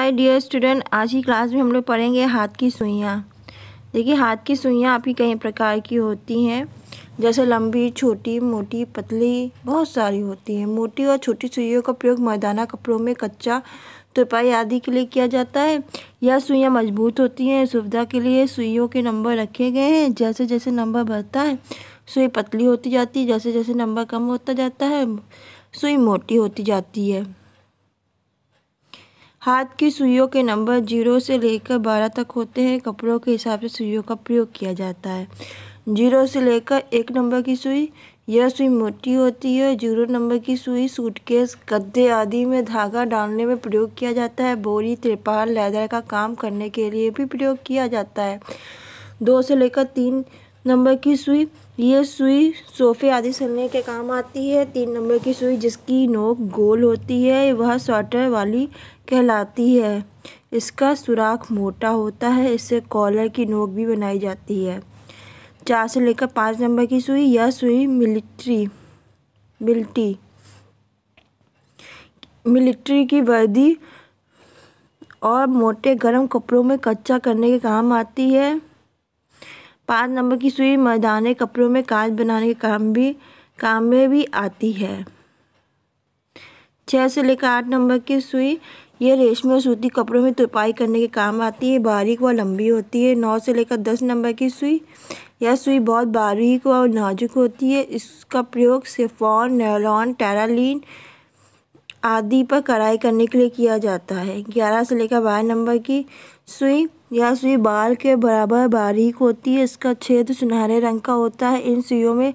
My dear student, आज की class में हम लोग पढ़ेंगे हाथ की सुइयाँ। देखिए, हाथ की सुइयाँ आपकी कई प्रकार की होती हैं, जैसे लंबी, छोटी, मोटी, पतली, बहुत सारी होती हैं। मोटी और छोटी सुइयों का प्रयोग मर्दाना कपड़ों में कच्चा, तुरपाई आदि के लिए किया जाता है। यह सुइयाँ मजबूत होती हैं। सुविधा के लिए सुइयों के नंबर रखे गए हैं। जैसे जैसे नंबर बढ़ता है सुई पतली होती जाती है, जैसे जैसे नंबर कम होता जाता है सुई मोटी होती जाती है। हाथ की सुइयों के नंबर 0 से लेकर 12 तक होते हैं। कपड़ों के हिसाब से सुइयों का प्रयोग किया जाता है। 0 से लेकर 1 नंबर की सुई, यह सुई मोटी होती है। 0 नंबर की सुई सूटकेस, गद्दे आदि में धागा डालने में प्रयोग किया जाता है। बोरी, तिरपाल, लेदर का काम करने के लिए भी प्रयोग किया जाता है। 2 से लेकर 3 नंबर की सुई, ये सुई सोफे आदि सिलने के काम आती है। 3 नंबर की सुई जिसकी नोक गोल होती है वह स्वेटर वाली कहलाती है। इसका सुराख मोटा होता है, इससे कॉलर की नोक भी बनाई जाती है। 4 से लेकर 5 नंबर की सुई, यह सुई मिलिट्री की वर्दी और मोटे गर्म कपड़ों में कच्चा करने के काम आती है। 5 नंबर की सुई मर्दाने कपड़ों में काज बनाने के काम में भी आती है। 6 से लेकर 8 नंबर की सुई, ये रेशमी और सूती कपड़ों में तुरपाई करने के काम आती है। बारीक व लंबी होती है। 9 से लेकर 10 नंबर की सुई, यह सुई बहुत बारीक और नाजुक होती है। इसका प्रयोग शिफॉन, नायलॉन, टेरालिन आदि पर कढ़ाई करने के लिए किया जाता है। 11 से लेकर 12 नंबर की सुई, यह सुई बाल के बराबर बारीक होती है। इसका छेद सुनहरे रंग का होता है। इन सुइयों में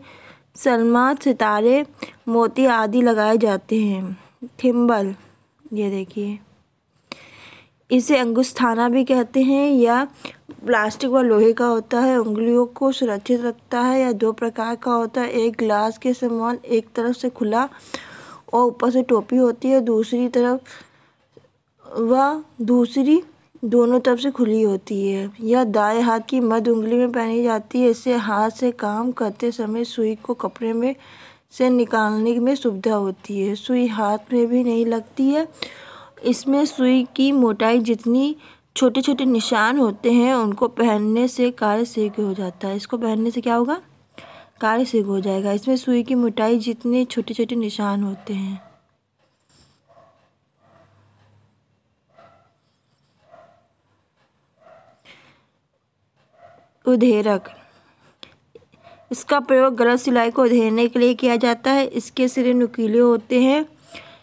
सलमा, सितारे, मोती आदि लगाए जाते हैं। थिम्बल, ये देखिए, इसे अंगुस्थाना भी कहते हैं। यह प्लास्टिक व लोहे का होता है। उंगलियों को सुरक्षित रखता है। यह 2 प्रकार का होता है, एक ग्लास के समान, एक तरफ से खुला और ऊपर से टोपी होती है, दूसरी दोनों तरफ से खुली होती है। यह दाएं हाथ की मध्य उंगली में पहनी जाती है। इससे हाथ से काम करते समय सुई को कपड़े में से निकालने में सुविधा होती है। सुई हाथ में भी नहीं लगती है। इसमें सुई की मोटाई जितनी छोटे छोटे निशान होते हैं उनको पहनने से कार्य शीघ्र हो जाता है। इसको पहनने से क्या होगा? कार्य शीघ्र हो जाएगा। इसमें सुई की मोटाई जितने छोटे छोटे निशान होते हैं। उधेरक, इसका प्रयोग गलत सिलाई को उधेड़ने के लिए किया जाता है। इसके सिरे नुकीले होते हैं,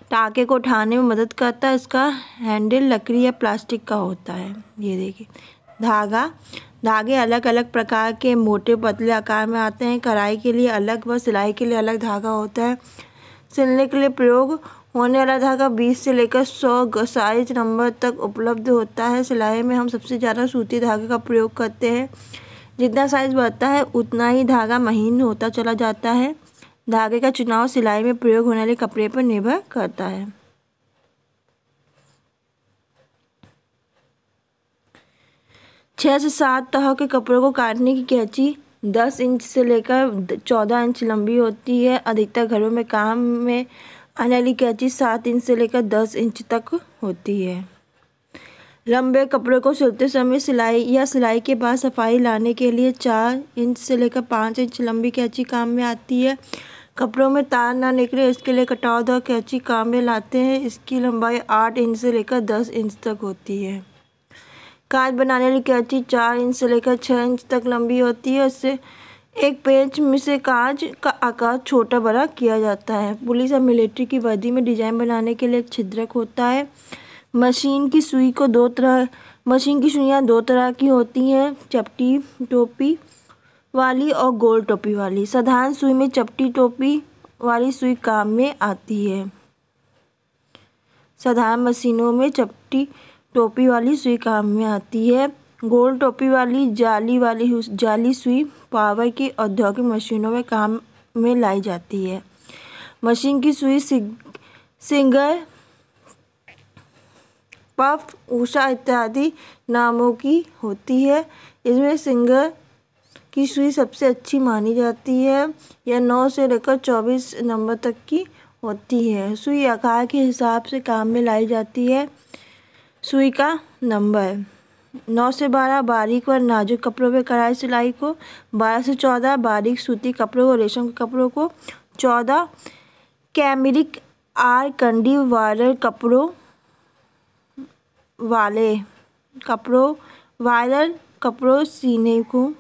टाँके को उठाने में मदद करता है। इसका हैंडल लकड़ी या प्लास्टिक का होता है। ये देखिए, धागे अलग अलग प्रकार के मोटे पतले आकार में आते हैं। कढ़ाई के लिए अलग व सिलाई के लिए अलग धागा होता है। सिलने के लिए प्रयोग होने वाला धागा 20 से लेकर 100 साइज नंबर तक उपलब्ध होता है। सिलाई में हम सबसे ज़्यादा सूती धागे का प्रयोग करते हैं। जितना साइज बढ़ता है उतना ही धागा महीन होता चला जाता है। धागे का चुनाव सिलाई में प्रयोग होने वाले कपड़े पर निर्भर करता है। 6 से 7 तह के कपड़ों को काटने की कैंची 10 इंच से लेकर 14 इंच लंबी होती है। अधिकतर घरों में काम में आने वाली कैंची 7 इंच से लेकर 10 इंच तक होती है। लंबे कपड़े को सिलते समय सिलाई के बाद सफाई लाने के लिए 4 इंच से लेकर 5 इंच लंबी कैंची काम में आती है। कपड़ों में तार ना निकले इसके लिए कटावदार कैंची काम में लाते हैं। इसकी लंबाई 8 इंच से लेकर 10 इंच तक होती है। काज बनाने वाली कैंची 4 इंच से लेकर 6 इंच तक लंबी होती है। इससे एक पेंच में से काज का आकार छोटा बड़ा किया जाता है। पुलिस और मिलिट्री की वर्दी में डिजाइन बनाने के लिए एक छिद्रक होता है। मशीन की सुइयाँ 2 तरह की होती हैं, चपटी टोपी वाली और गोल टोपी वाली। साधारण सुई में चपटी टोपी वाली सुई काम में आती है। साधारण मशीनों में चपटी टोपी वाली सुई काम में आती है। गोल टोपी वाली जाली सुई पावर की औद्योगिक मशीनों में काम में लाई जाती है। मशीन की सुई सिंगर, पफ, उषा इत्यादि नामों की होती है। इसमें सिंगर की सुई सबसे अच्छी मानी जाती है। यह 9 से लेकर 24 नंबर तक की होती है। सुई आकार के हिसाब से काम में लाई जाती है। सुई का नंबर। 9 से 12 बारीक और नाजुक कपड़ों पे कढ़ाई सिलाई को। 12 से 14 बारीक सूती कपड़ों को, रेशम के कपड़ों को। 14 कैमरिक आर कंडी वायरल कपड़ों सीने को।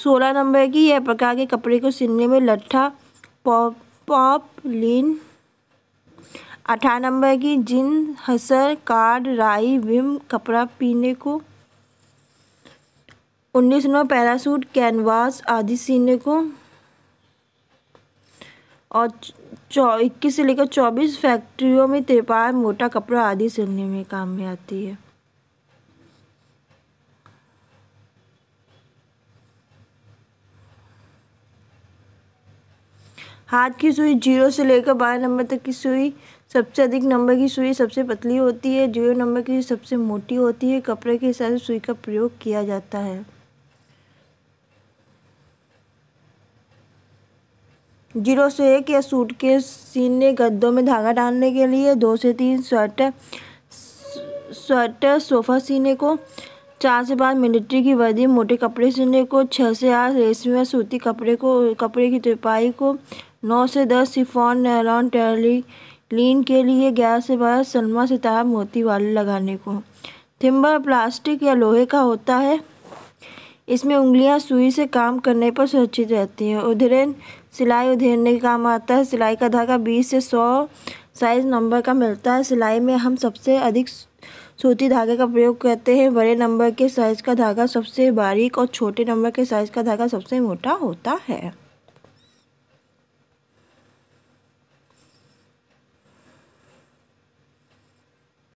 16 नंबर की यह प्रकार के कपड़े को सिलने में लट्ठा पॉपलिन। 18 नंबर की जिन हसर कार्ड राई विम कपड़ा पीने को। 19 नंबर पैरासूट कैनवास आदि सीने को। और 21 से लेकर 24 फैक्ट्रियों में तिरपाल मोटा कपड़ा आदि सिलने में काम में आती है। हाथ की सुई 0 से लेकर 12 नंबर तक की सुई सबसे अधिक नंबर की सुई सबसे पतली होती है। 0 नंबर की सबसे मोटी होती है। कपड़े के हिसाब से सुई का प्रयोग किया जाता है। 0 से 1 या सूट के सीने गद्दों में धागा डालने के लिए। 2 से 3 स्वेटर सोफा सीने को। 4 से 5 मिलिट्री की वर्दी मोटे कपड़े सीने को। 6 से 8 रेशमी या सूती कपड़े की तुरपाई को। 9 से 10 शिफॉन नायलॉन टेरिलीन के लिए। 11 से 12 सलमा सितारा मोती वाले लगाने को। थिम्बर प्लास्टिक या लोहे का होता है। इसमें उंगलियां सुई से काम करने पर सुरक्षित रहती हैं। उधेड़न सिलाई उधेड़ने के काम आता है। सिलाई का धागा 20 से 100 साइज नंबर का मिलता है। सिलाई में हम सबसे अधिक सूती धागे का प्रयोग करते हैं। बड़े नंबर के साइज का धागा सबसे बारीक और छोटे नंबर के साइज का धागा सबसे मोटा होता है।